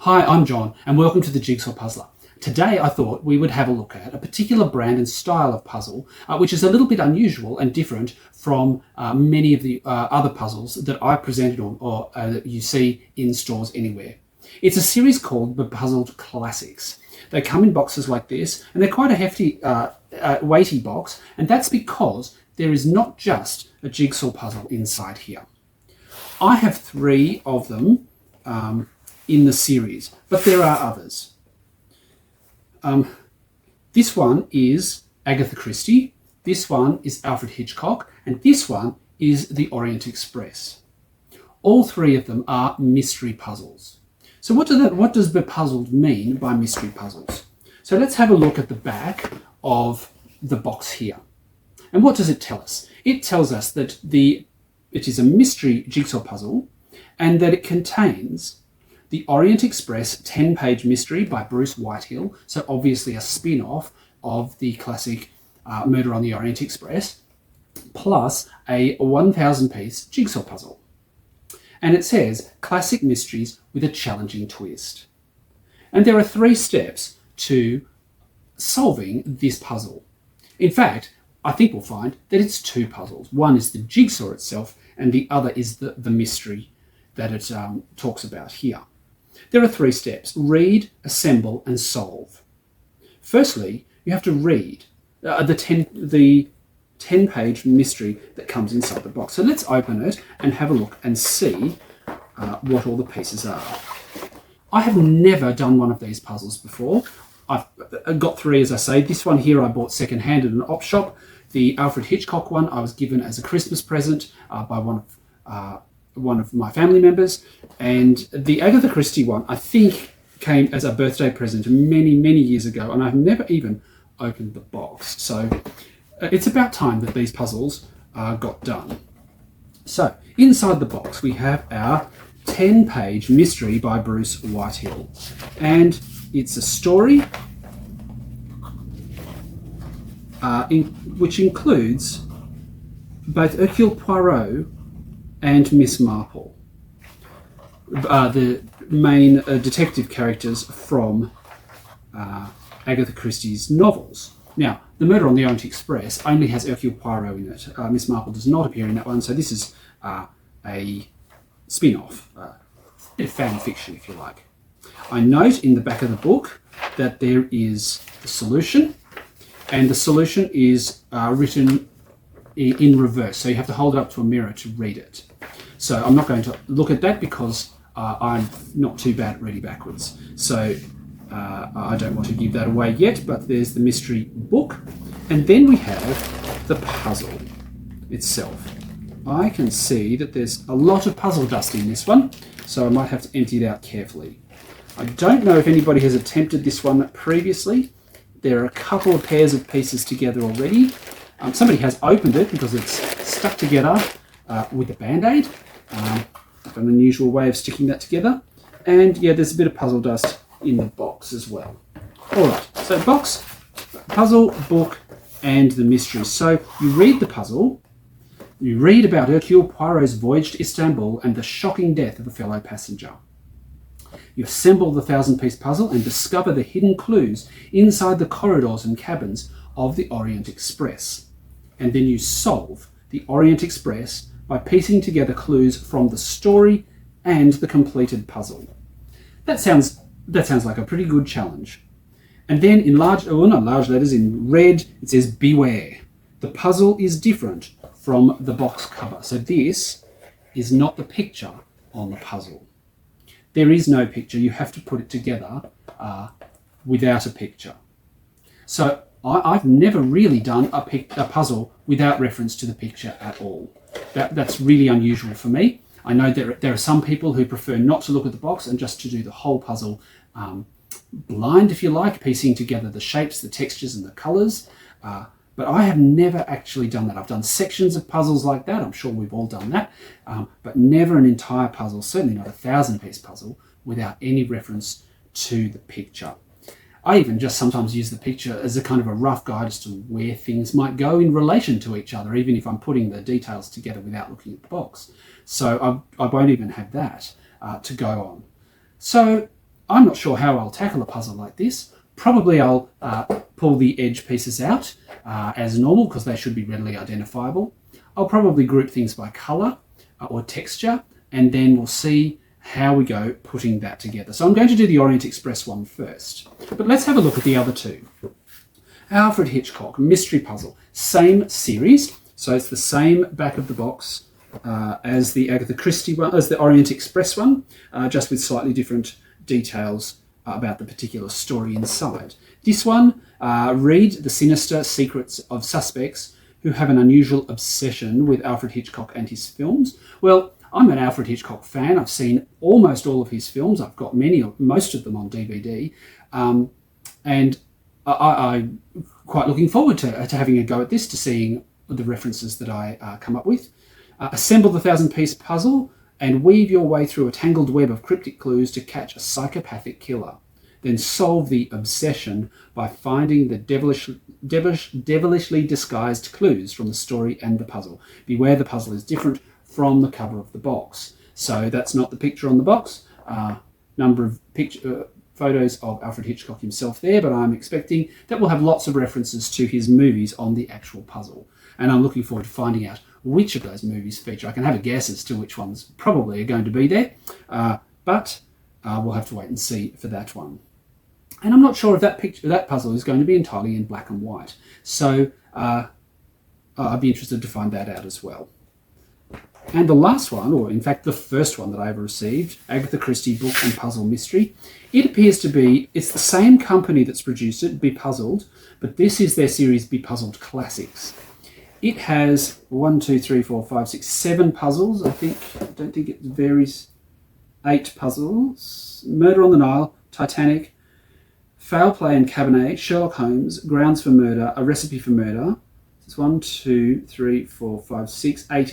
Hi, I'm John, and welcome to the Jigsaw Puzzler. Today I thought we would have a look at a particular brand and style of puzzle, which is a little bit unusual and different from many of the other puzzles that I presented or that you see in stores anywhere. It's a series called Bepuzzled Classics. They come in boxes like this, and they're quite a hefty, weighty box, and that's because there is not just a jigsaw puzzle inside here. I have 3 of them in the series, but there are others. This one is Agatha Christie, this one is Alfred Hitchcock, and this one is the Orient Express. All 3 of them are mystery puzzles. So what does bepuzzled mean by mystery puzzles? So let's have a look at the back of the box here. And what does it tell us? It tells us that it is a mystery jigsaw puzzle and that it contains the Orient Express 10-page mystery by Bruce Whitehill, so obviously a spin-off of the classic Murder on the Orient Express, plus a 1,000-piece jigsaw puzzle. And it says, classic mysteries with a challenging twist. And there are 3 steps to solving this puzzle. In fact, I think we'll find that it's 2 puzzles. One is the jigsaw itself, and the other is the mystery that it talks about here. There are 3 steps: read, assemble, and solve. Firstly, you have to read the 10-page mystery that comes inside the box. So let's open it and have a look and see what all the pieces are. I have never done one of these puzzles before. I've got 3, as I say. This one here I bought second-hand at an op shop. The Alfred Hitchcock one I was given as a Christmas present by one of my family members, and the Agatha Christie one I think came as a birthday present many years ago, and I've never even opened the box. So it's about time that these puzzles got done. So inside the box we have our 10-page mystery by Bruce Whitehill, and it's a story which includes both Hercule Poirot and Miss Marple, the main detective characters from Agatha Christie's novels. Now, the Murder on the Orient Express only has Hercule Poirot in it. Miss Marple does not appear in that one, so this is a spin-off, fan fiction, if you like. I note in the back of the book that there is the solution, and the solution is written in reverse, so you have to hold it up to a mirror to read it. So I'm not going to look at that because I'm not too bad at reading backwards. So I don't want to give that away yet, but there's the mystery book. And then we have the puzzle itself. I can see that there's a lot of puzzle dust in this one, so I might have to empty it out carefully. I don't know if anybody has attempted this one previously. There are a couple of pairs of pieces together already. Somebody has opened it because it's stuck together with a band-aid. An unusual way of sticking that together. And yeah, there's a bit of puzzle dust in the box as well. Alright, so box, puzzle, book, and the mystery. So you read the puzzle, you read about Hercule Poirot's voyage to Istanbul and the shocking death of a fellow passenger. You assemble the 1,000-piece puzzle and discover the hidden clues inside the corridors and cabins of the Orient Express. And then you solve the Orient Express by piecing together clues from the story and the completed puzzle. That sounds like a pretty good challenge. And then in not large letters, in red, it says beware. The puzzle is different from the box cover. So this is not the picture on the puzzle. There is no picture. You have to put it together without a picture. So I've never really done a puzzle without reference to the picture at all. That's really unusual for me. I know there are some people who prefer not to look at the box and just to do the whole puzzle blind, if you like, piecing together the shapes, the textures, and the colours. But I have never actually done that. I've done sections of puzzles like that. I'm sure we've all done that. But never an entire puzzle, certainly not a 1,000-piece puzzle, without any reference to the picture. I even just sometimes use the picture as a kind of a rough guide as to where things might go in relation to each other, even if I'm putting the details together without looking at the box. So I won't even have that to go on. So I'm not sure how I'll tackle a puzzle like this. Probably I'll pull the edge pieces out as normal because they should be readily identifiable. I'll probably group things by colour or texture, and then we'll see how we go putting that together. So I'm going to do the Orient Express one first. But let's have a look at the other two. Alfred Hitchcock, Mystery Puzzle, same series. So it's the same back of the box as the Agatha Christie one, as the Orient Express one, just with slightly different details about the particular story inside. This one, read the sinister secrets of suspects who have an unusual obsession with Alfred Hitchcock and his films. Well, I'm an Alfred Hitchcock fan. I've seen almost all of his films. I've got most of them on DVD. And I'm quite looking forward to having a go at this, to seeing the references that I come up with. Assemble the 1,000-piece puzzle and weave your way through a tangled web of cryptic clues to catch a psychopathic killer. Then solve the obsession by finding the devilishly disguised clues from the story and the puzzle. Beware, the puzzle is different from the cover of the box. So that's not the picture on the box. Number of photos of Alfred Hitchcock himself there, but I'm expecting that we'll have lots of references to his movies on the actual puzzle. And I'm looking forward to finding out which of those movies feature. I can have a guess as to which ones probably are going to be there, but we'll have to wait and see for that one. And I'm not sure if that puzzle is going to be entirely in black and white. So I'd be interested to find that out as well. And the last one, or in fact the first one that I ever received, Agatha Christie Book and Puzzle Mystery, it appears to be, it's the same company that's produced it, Bepuzzled, but this is their series Bepuzzled Classics. It has 7 puzzles, I think. I don't think it varies. 8 puzzles. Murder on the Nile, Titanic, Foul Play and Cabernet, Sherlock Holmes, Grounds for Murder, A Recipe for Murder. It's 8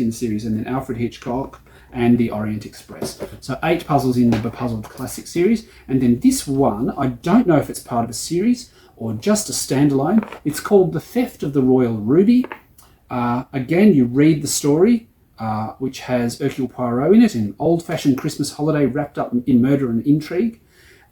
in the series, and then Alfred Hitchcock and the Orient Express. So 8 puzzles in the Bepuzzled Classic series. And then this one, I don't know if it's part of a series or just a standalone. It's called The Theft of the Royal Ruby. Again, you read the story, which has Hercule Poirot in it, an old-fashioned Christmas holiday wrapped up in murder and intrigue,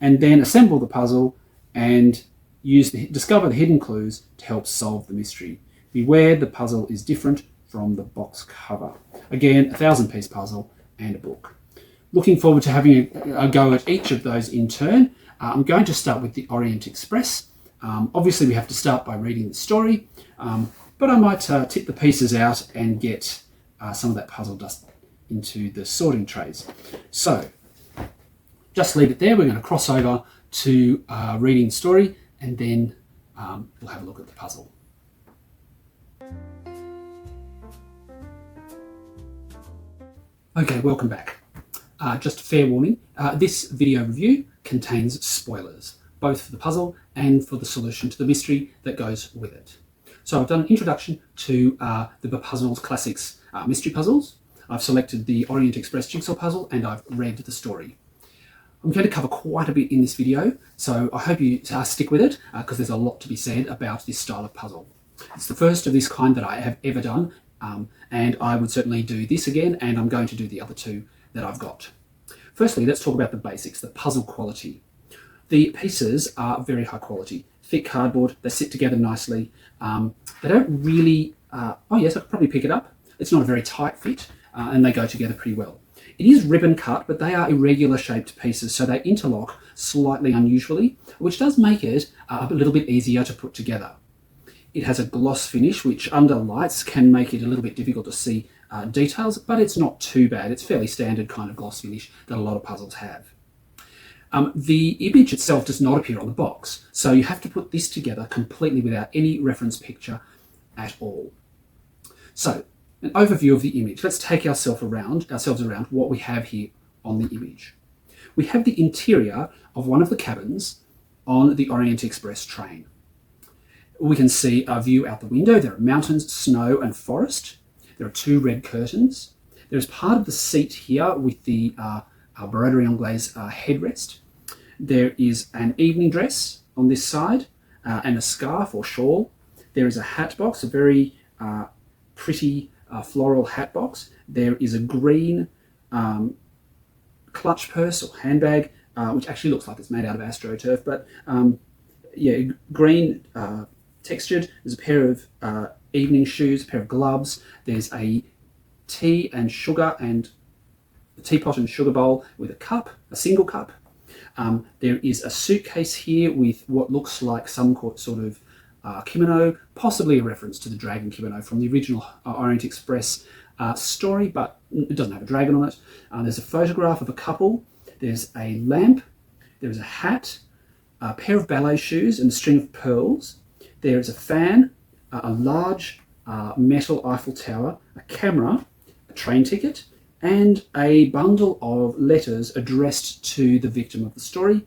and then assemble the puzzle and discover the hidden clues to help solve the mystery. Beware, the puzzle is different from the box cover. Again, a 1,000-piece puzzle and a book. Looking forward to having a go at each of those in turn. I'm going to start with the Orient Express. Obviously, we have to start by reading the story, but I might tip the pieces out and get some of that puzzle dust into the sorting trays. So, just leave it there. We're going to cross over to reading the story, and then we'll have a look at the puzzle. Okay, welcome back. Just a fair warning, this video review contains spoilers, both for the puzzle and for the solution to the mystery that goes with it. So I've done an introduction to the Bepuzzled Classics mystery puzzles. I've selected the Orient Express Jigsaw puzzle, and I've read the story. I'm going to cover quite a bit in this video, so I hope you stick with it, because there's a lot to be said about this style of puzzle. It's the first of this kind that I have ever done, and I would certainly do this again, and I'm going to do the other 2 that I've got. Firstly, let's talk about the basics, the puzzle quality. The pieces are very high quality. Thick cardboard, they sit together nicely. They don't really, oh yes, I could probably pick it up. It's not a very tight fit, and they go together pretty well. It is ribbon cut, but they are irregular shaped pieces, so they interlock slightly unusually, which does make it a little bit easier to put together. It has a gloss finish, which under lights can make it a little bit difficult to see details, but it's not too bad. It's fairly standard kind of gloss finish that a lot of puzzles have. The image itself does not appear on the box, so you have to put this together completely without any reference picture at all. So, an overview of the image. Let's take ourselves around what we have here on the image. We have the interior of one of the cabins on the Orient Express train. We can see a view out the window. There are mountains, snow and forest. There are 2 red curtains. There's part of the seat here with the broderie anglaise headrest. There is an evening dress on this side and a scarf or shawl. There is a hat box, a very pretty floral hat box. There is a green clutch purse or handbag which actually looks like it's made out of AstroTurf, but yeah, green textured. There's a pair of evening shoes, a pair of gloves. There's a tea and sugar and a teapot and sugar bowl with a cup, a single cup. There is a suitcase here with what looks like some sort of kimono, possibly a reference to the dragon kimono from the original Orient Express story, but it doesn't have a dragon on it. There's a photograph of a couple. There's a lamp. There's a hat, a pair of ballet shoes and a string of pearls. There is a fan, a large metal Eiffel Tower, a camera, a train ticket, and a bundle of letters addressed to the victim of the story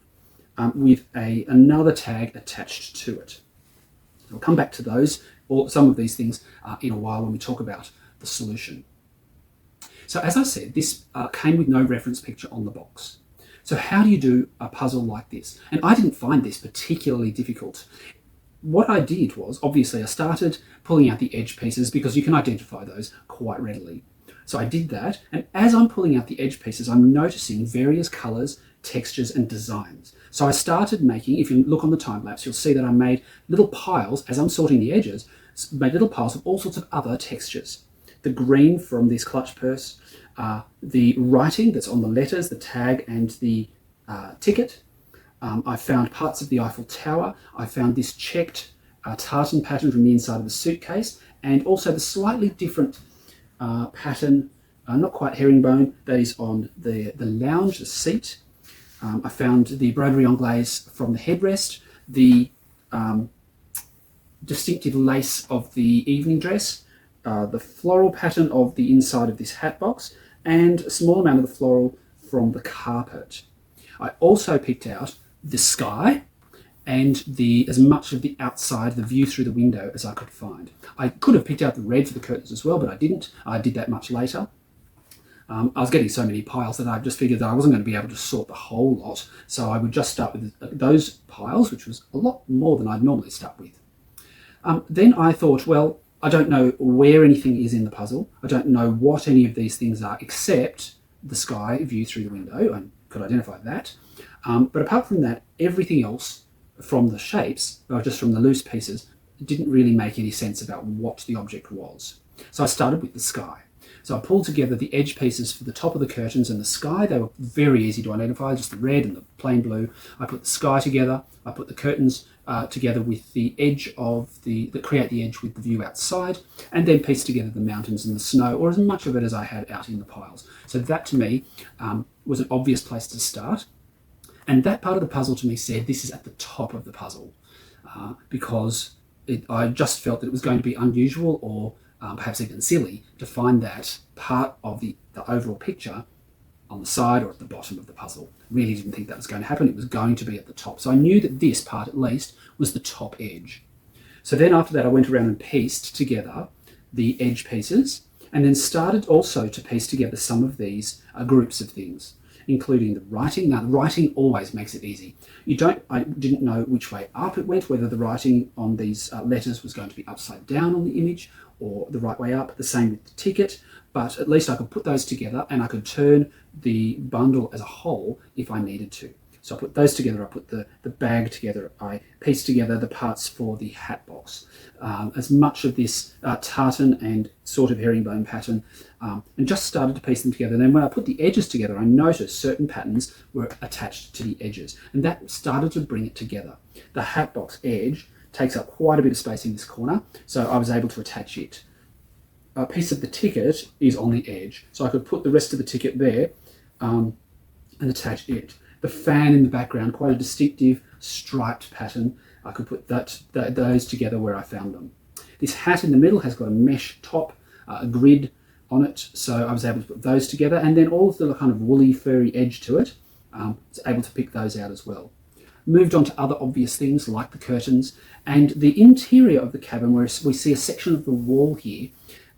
with another tag attached to it. I'll come back to those, or some of these things, in a while when we talk about the solution. So as I said, this came with no reference picture on the box. So how do you do a puzzle like this? And I didn't find this particularly difficult. What I did was, obviously, I started pulling out the edge pieces because you can identify those quite readily. So I did that, and as I'm pulling out the edge pieces, I'm noticing various colours, textures, and designs. So I started making, if you look on the time lapse, you'll see that I made little piles, as I'm sorting the edges, made little piles of all sorts of other textures. The green from this clutch purse, the writing that's on the letters, the tag and the ticket. I found parts of the Eiffel Tower. I found this checked tartan pattern from the inside of the suitcase, and also the slightly different pattern, not quite herringbone, that is on the lounge, the seat. I found the broderie anglaise from the headrest, the distinctive lace of the evening dress, the floral pattern of the inside of this hat box, and a small amount of the floral from the carpet. I also picked out the sky and as much of the outside, the view through the window, as I could find. I could have picked out the red for the curtains as well, but I didn't. I did that much later. I was getting so many piles that I just figured that I wasn't going to be able to sort the whole lot, so I would just start with those piles, which was a lot more than I'd normally start with. Then I thought, well, I don't know where anything is in the puzzle. I don't know what any of these things are except the sky view through the window. I could identify that. But apart from that, everything else from the shapes, or just from the loose pieces, didn't really make any sense about what the object was. So I started with the sky. So I pulled together the edge pieces for the top of the curtains and the sky. They were very easy to identify, just the red and the plain blue. I put the sky together. I put the curtains together with the edge of that create the edge with the view outside, and then pieced together the mountains and the snow, or as much of it as I had out in the piles. So that to me was an obvious place to start. And that part of the puzzle to me said this is at the top of the puzzle because I just felt that it was going to be unusual or perhaps even silly to find that part of the overall picture on the side or at the bottom of the puzzle. Really didn't think that was going to happen. It was going to be at the top. So I knew that this part at least was the top edge. So then after that I went around and pieced together the edge pieces and then started also to piece together some of these groups of things, including the writing. Now, the writing always makes it easy. I didn't know which way up it went, whether the writing on these letters was going to be upside down on the image or the right way up, the same with the ticket, but at least I could put those together and I could turn the bundle as a whole if I needed to. So I put those together, I put the bag together, I pieced together the parts for the hat box. As much of this tartan and sort of herringbone pattern, and just started to piece them together. And then when I put the edges together, I noticed certain patterns were attached to the edges, and that started to bring it together. The hat box edge takes up quite a bit of space in this corner, so I was able to attach it. A piece of the ticket is on the edge, so I could put the rest of the ticket there and attach it. The fan in the background, quite a distinctive striped pattern. I could put those together where I found them. This hat in the middle has got a mesh top, a grid on it, so I was able to put those together, and then all of the kind of woolly, furry edge to it, I was able to pick those out as well. Moved on to other obvious things like the curtains, and the interior of the cabin, where we see a section of the wall here,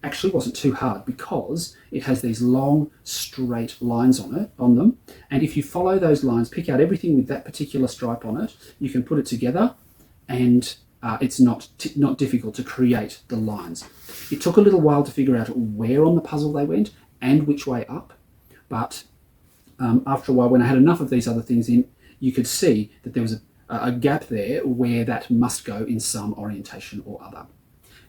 actually wasn't too hard because it has these long straight lines on them, and if you follow those lines, pick out everything with that particular stripe on it, you can put it together, and it's not difficult to create the lines. It took a little while to figure out where on the puzzle they went and which way up, but After a while, when I had enough of these other things in, you could see that there was a gap there where that must go in some orientation or other.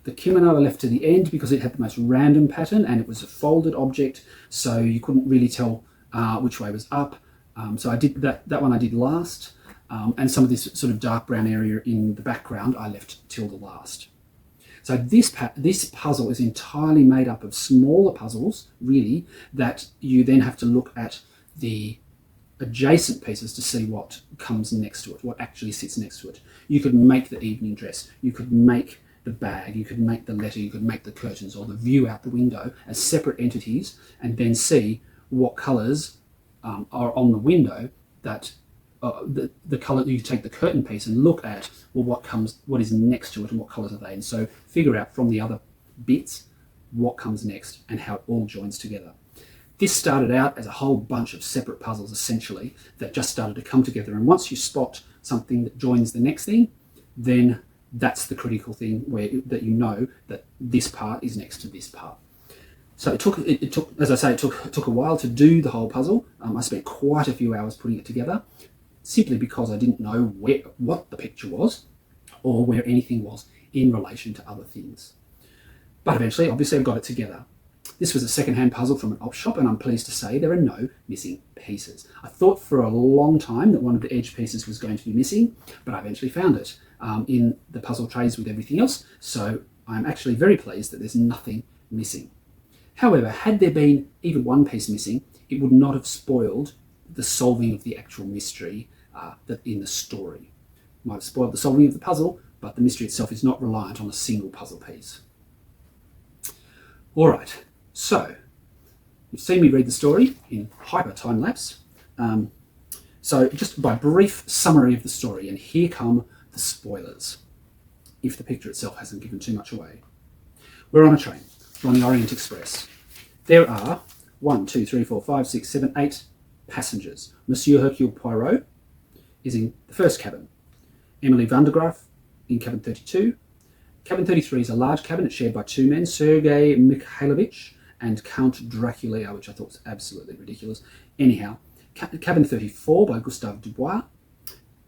The kimono I left to the end because it had the most random pattern and it was a folded object, so you couldn't really tell which way was up. So I did that one I did last, and some of this sort of dark brown area in the background I left till the last. So this puzzle is entirely made up of smaller puzzles, really, that you then have to look at the adjacent pieces to see what comes next to it, what actually sits next to it. You could make the evening dress, you could make the bag, you could make the letter, you could make the curtains or the view out the window as separate entities, and then see what colours are on the window that the colour. You take the curtain piece and look at, well, what is next to it and what colours are they, and so figure out from the other bits what comes next and how it all joins together. This started out as a whole bunch of separate puzzles, essentially, that just started to come together. And once you spot something that joins the next thing, then that's the critical thing that you know that this part is next to this part. So it took, as I say, it took a while to do the whole puzzle. I spent quite a few hours putting it together, simply because I didn't know what the picture was or where anything was in relation to other things. But eventually, obviously, I got it together. This was a second-hand puzzle from an op shop, and I'm pleased to say there are no missing pieces. I thought for a long time that one of the edge pieces was going to be missing, but I eventually found it in the puzzle trays with everything else, so I'm actually very pleased that there's nothing missing. However, had there been even one piece missing, it would not have spoiled the solving of the actual mystery that in the story. It might have spoiled the solving of the puzzle, but the mystery itself is not reliant on a single puzzle piece. All right. So, you've seen me read the story in hyper time lapse. So just by brief summary of the story, and here come the spoilers, if the picture itself hasn't given too much away. We're on a train. We're on the Orient Express. There are 1, 2, 3, 4, 5, 6, 7, 8 passengers. Monsieur Hercule Poirot is in the first cabin. Emily van der Graaf in cabin 32. Cabin 33 is a large cabin. It's shared by two men, Sergei Mikhailovich and Count Dracula, which I thought was absolutely ridiculous. Anyhow, cabin 34 by Gustave Dubois,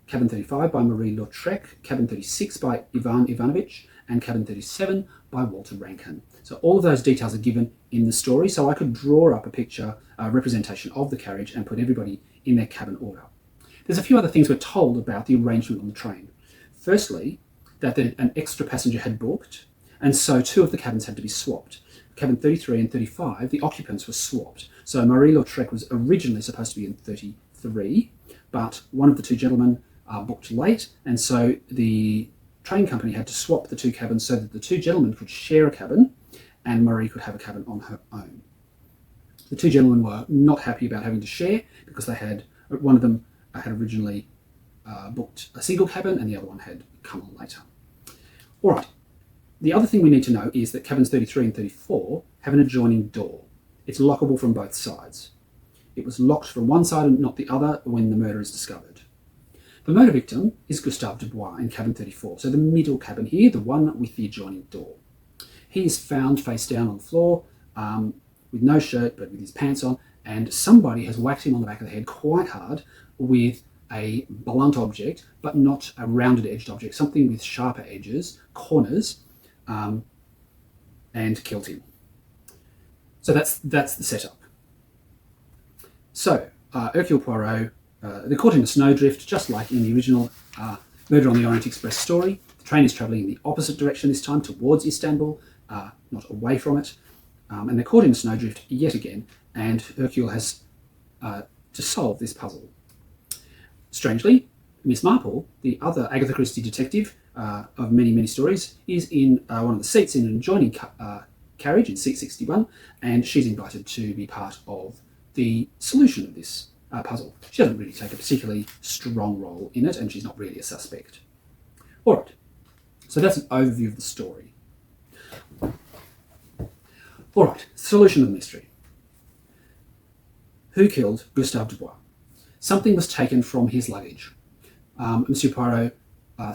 cabin 35 by Marie-Lautrec, cabin 36 by Ivan Ivanovich, and cabin 37 by Walter Rankin. So all of those details are given in the story, so I could draw up a picture, a representation of the carriage and put everybody in their cabin order. There's a few other things we're told about the arrangement on the train. Firstly, that an extra passenger had booked, and so two of the cabins had to be swapped. Cabin 33 and 35, the occupants were swapped. So Marie-Lautrec was originally supposed to be in 33, but one of the two gentlemen booked late, and so the train company had to swap the two cabins so that the two gentlemen could share a cabin and Marie could have a cabin on her own. The two gentlemen were not happy about having to share because one of them had originally booked a single cabin and the other one had come on later. All right. The other thing we need to know is that cabins 33 and 34 have an adjoining door. It's lockable from both sides. It was locked from one side and not the other when the murder is discovered. The murder victim is Gustave Dubois in cabin 34, so the middle cabin here, the one with the adjoining door. He is found face down on the floor with no shirt but with his pants on, and somebody has whacked him on the back of the head quite hard with a blunt object, but not a rounded edged object, something with sharper edges, corners, and killed him. So that's the setup. So Hercule Poirot, they're caught in a snowdrift, just like in the original Murder on the Orient Express story. The train is travelling in the opposite direction this time, towards Istanbul, not away from it. And they're caught in a snowdrift yet again, and Hercule has to solve this puzzle. Strangely, Miss Marple, the other Agatha Christie detective of many, many stories, is in one of the seats in an adjoining carriage in seat 61, and she's invited to be part of the solution of this puzzle. She doesn't really take a particularly strong role in it, and she's not really a suspect. All right, so that's an overview of the story. All right, solution of the mystery. Who killed Gustave Dubois? Something was taken from his luggage. Monsieur Poirot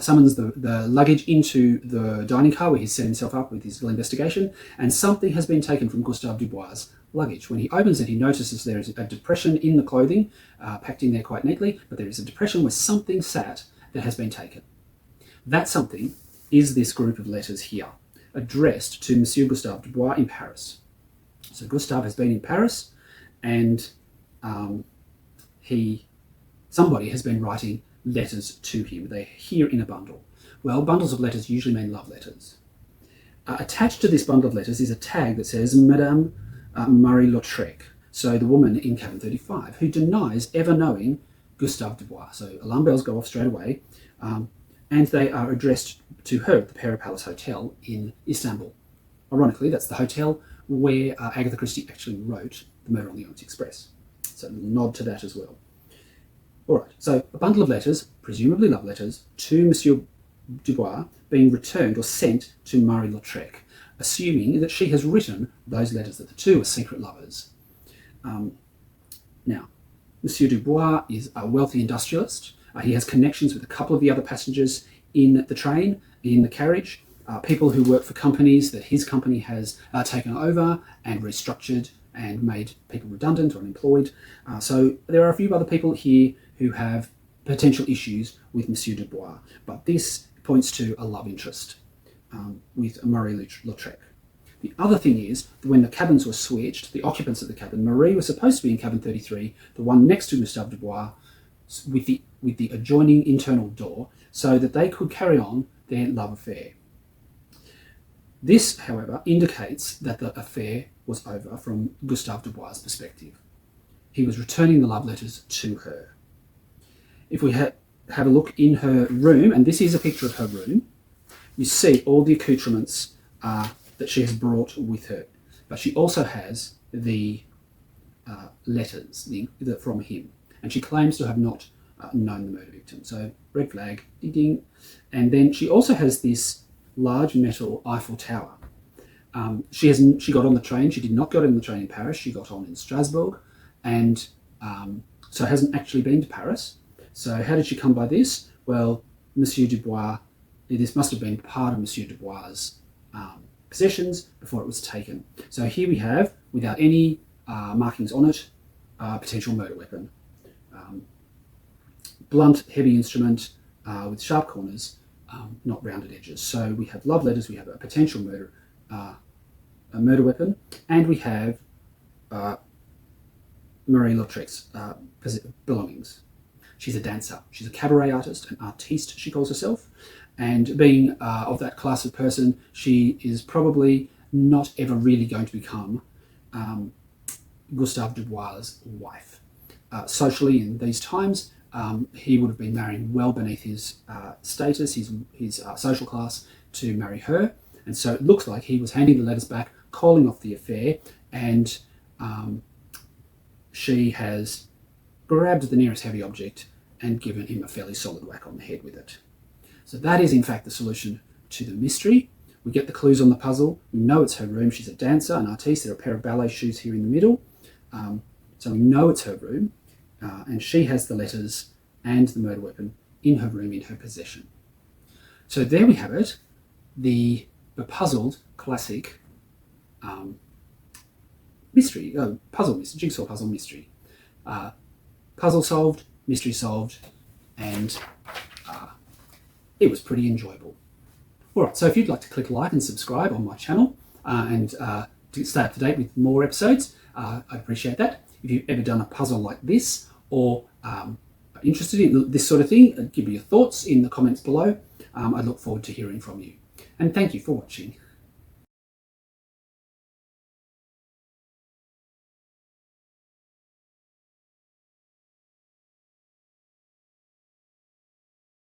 summons the luggage into the dining car where he's set himself up with his little investigation, and something has been taken from Gustave Dubois' luggage. When he opens it, he notices there is a depression in the clothing, packed in there quite neatly, but there is a depression where something sat that has been taken. That something is this group of letters here, addressed to Monsieur Gustave Dubois in Paris. So Gustave has been in Paris, and somebody has been writing letters to him. They're here in a bundle. Well, bundles of letters usually mean love letters. Attached to this bundle of letters is a tag that says Madame Marie-Lautrec, so the woman in cabin 35, who denies ever knowing Gustave Dubois. So alarm bells go off straight away, and they are addressed to her at the Pera Palace Hotel in Istanbul. Ironically, that's the hotel where Agatha Christie actually wrote The Murder on the Orient Express. So a little nod to that as well. All right, so a bundle of letters, presumably love letters, to Monsieur Dubois being returned or sent to Marie-Lautrec, assuming that she has written those letters, that the two are secret lovers. Now, Monsieur Dubois is a wealthy industrialist. He has connections with a couple of the other passengers in the train, in the carriage, people who work for companies that his company has taken over and restructured and made people redundant or unemployed. So there are a few other people here who have potential issues with Monsieur Dubois, but this points to a love interest with Marie-Lautrec. The other thing is that when the cabins were switched, the occupants of the cabin, Marie was supposed to be in cabin 33, the one next to Gustave Dubois, with the adjoining internal door, so that they could carry on their love affair. This, however, indicates that the affair was over from Gustave Dubois' perspective. He was returning the love letters to her. If we have a look in her room, and this is a picture of her room, you see all the accoutrements that she has brought with her. But she also has the letters from him. And she claims to have not known the murder victim. So red flag, ding ding. And then she also has this large metal Eiffel Tower. She got on the train. She did not get on the train in Paris. She got on in Strasbourg, and so hasn't actually been to Paris. So how did she come by this? Well, Monsieur Dubois, this must have been part of Monsieur Dubois' possessions before it was taken. So here we have, without any markings on it, a potential murder weapon. Blunt, heavy instrument with sharp corners, not rounded edges. So we have love letters, we have a potential murder, a murder weapon, and we have Marie-Lautrec's belongings. She's a dancer. She's a cabaret artist, an artiste, she calls herself. And being of that class of person, she is probably not ever really going to become Gustave Dubois' wife. Socially, in these times, he would have been marrying well beneath his status, his social class, to marry her. And so it looks like he was handing the letters back, calling off the affair, and she has grabbed the nearest heavy object and given him a fairly solid whack on the head with it. So that is in fact the solution to the mystery. We get the clues on the puzzle. We know it's her room. She's a dancer, an artiste. There are a pair of ballet shoes here in the middle. So we know it's her room. And she has the letters and the murder weapon in her room, in her possession. So there we have it, the Bepuzzled classic puzzle mystery, jigsaw puzzle mystery. Puzzle solved, mystery solved, and it was pretty enjoyable. All right, so if you'd like to click like and subscribe on my channel and to stay up to date with more episodes, I'd appreciate that. If you've ever done a puzzle like this, or are interested in this sort of thing, give me your thoughts in the comments below. I'd look forward to hearing from you. And thank you for watching.